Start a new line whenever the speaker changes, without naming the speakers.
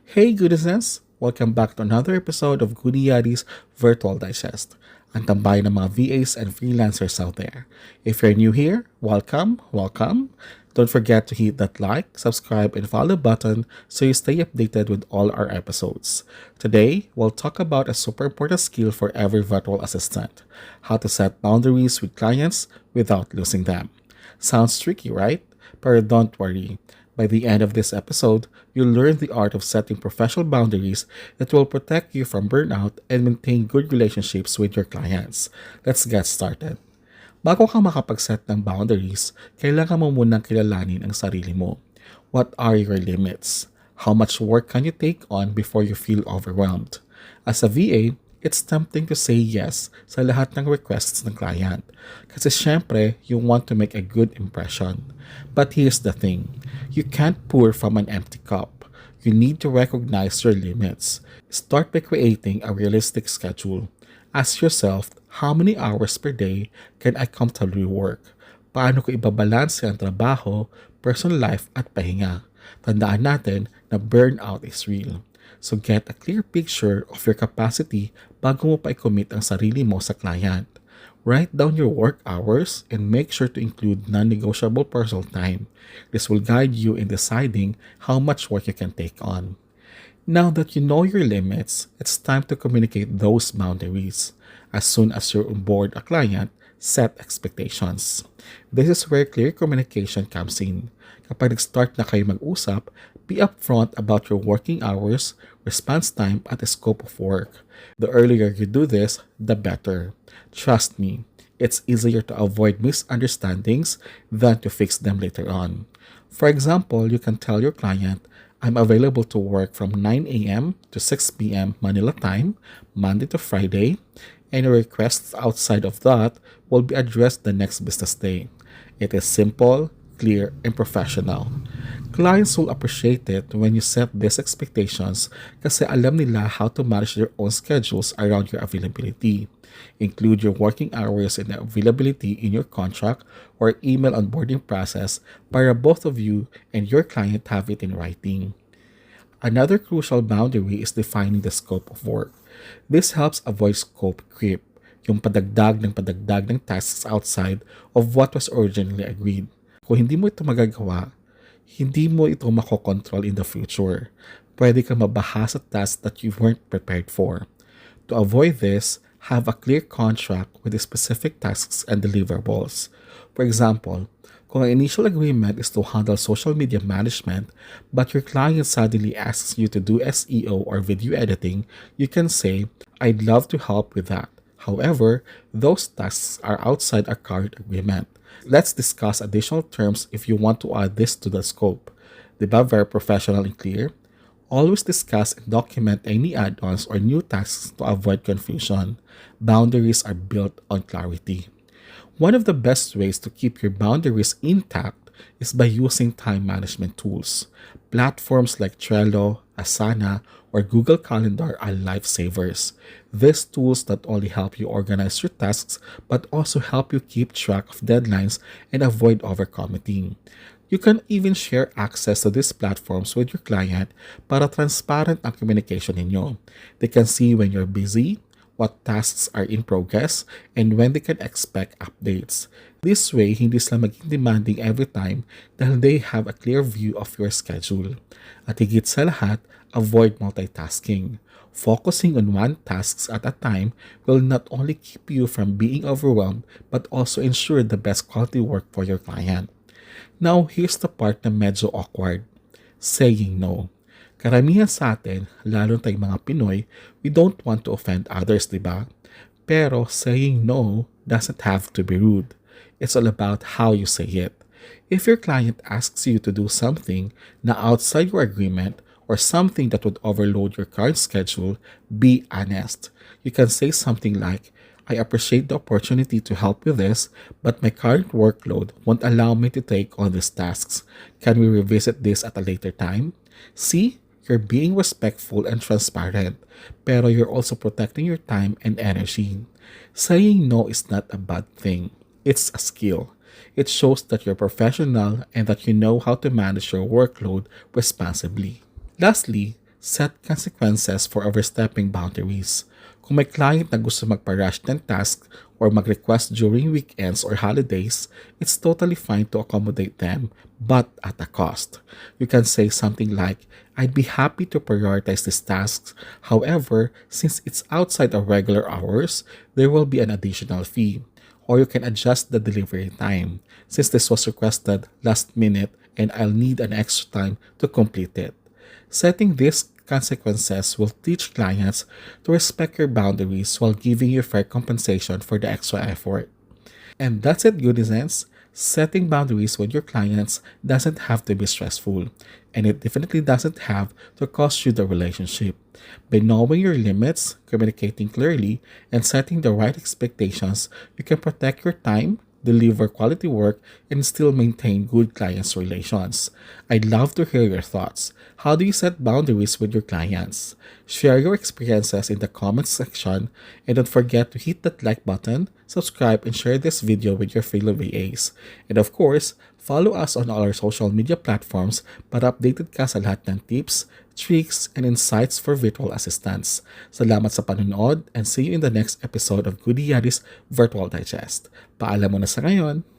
Hey Goodisness! Welcome back to another episode of Goody Addy's Virtual Digest. Ang tambay ng mga VAs and freelancers out there. If you're new here, welcome. Don't forget to hit that like, subscribe, and follow button so you stay updated with all our episodes. Today, we'll talk about a super important skill for every virtual assistant: how to set boundaries with clients without losing them. Sounds tricky, right? But don't worry. By the end of this episode, you'll learn the art of setting professional boundaries that will protect you from burnout and maintain good relationships with your clients. Let's get started. Bago ka makapag-set ng boundaries, kailangan mo munang kilalanin ang sarili mo. What are your limits? How much work can you take on before you feel overwhelmed? As a VA, it's tempting to say yes sa lahat ng requests ng client. Kasi syempre, you want to make a good impression. But here's the thing, you can't pour from an empty cup. You need to recognize your limits. Start by creating a realistic schedule. Ask yourself, how many hours per day can I comfortably work? Paano ko ibabalanse ang trabaho, personal life at pahinga? Tandaan natin na burnout is real. So get a clear picture of your capacity bago mo pa i-commit ang sarili mo sa client. Write down your work hours and make sure to include non-negotiable personal time. This will guide you in deciding how much work you can take on. Now that you know your limits, it's time to communicate those boundaries. As soon as you're on board a client, set expectations. This is where clear communication comes in. Kapag nag-start na kayo mag-usap, be upfront about your working hours, response time, at the scope of work. The earlier you do this, the better. Trust me, it's easier to avoid misunderstandings than to fix them later on. For example, you can tell your client, I'm available to work from 9 a.m. to 6 p.m. Manila time, Monday to Friday. Any requests outside of that will be addressed the next business day. It is simple, clear, and professional. Clients will appreciate it when you set these expectations kasi alam nila how to manage their own schedules around your availability. Include your working hours and availability in your contract or email onboarding process para both of you and your client have it in writing. Another crucial boundary is defining the scope of work. This helps avoid scope creep, yung padagdag ng tasks outside of what was originally agreed. Kung hindi mo ito magagawa, hindi mo ito makokontrol in the future. Pwede kang mabaha sa tasks that you weren't prepared for. To avoid this, have a clear contract with the specific tasks and deliverables. For example, kung ang initial agreement is to handle social media management, but your client suddenly asks you to do SEO or video editing, you can say, I'd love to help with that. However, those tasks are outside our current agreement. Let's discuss additional terms if you want to add this to the scope. Diba very professional and clear? Always discuss and document any add-ons or new tasks to avoid confusion. Boundaries are built on clarity. One of the best ways to keep your boundaries intact is by using time management tools. Platforms like Trello, Asana, or Google Calendar are lifesavers. These tools not only help you organize your tasks, but also help you keep track of deadlines and avoid overcommitting. You can even share access to these platforms with your client para transparent ang communication ninyo. They can see when you're busy, what tasks are in progress, and when they can expect updates. This way, hindi sila maging demanding every time dahil they have a clear view of your schedule. At higit sa lahat, avoid multitasking. Focusing on one task at a time will not only keep you from being overwhelmed but also ensure the best quality work for your client. Now, here's the part na medyo awkward. Saying no. Karamihan sa atin, lalo tayong mga Pinoy, we don't want to offend others, di ba? Pero saying no doesn't have to be rude. It's all about how you say it. If your client asks you to do something na outside your agreement or something that would overload your current schedule, be honest. You can say something like, I appreciate the opportunity to help with this, but my current workload won't allow me to take on these tasks. Can we revisit this at a later time? See, you're being respectful and transparent, pero you're also protecting your time and energy. Saying no is not a bad thing. It's a skill. It shows that you're professional and that you know how to manage your workload responsibly. Lastly, Set consequences for overstepping boundaries. Kung may client na gusto magpa-rush ng task or mag-request during weekends or holidays, it's totally fine to accommodate them, but at a cost. You can say something like, I'd be happy to prioritize these tasks. However, since it's outside of regular hours, there will be an additional fee. Or you can adjust the delivery time, since this was requested last minute and I'll need an extra time to complete it. Setting these consequences will teach clients to respect your boundaries while giving you fair compensation for the extra effort. And that's it, Goodisens. Setting boundaries with your clients doesn't have to be stressful, and it definitely doesn't have to cost you the relationship. By knowing your limits, communicating clearly, and setting the right expectations, you can protect your time, deliver quality work, and still maintain good clients' relations. I'd love to hear your thoughts. How do you set boundaries with your clients? Share your experiences in the comments section, and don't forget to hit that like button, subscribe, and share this video with your fellow VAs. And of course, follow us on all our social media platforms para updated ka sa lahat ng tips, tricks, and insights for virtual assistants. Salamat sa panonood and see you in the next episode of Goody Addy's Virtual Digest. Paalam mo na sa ngayon!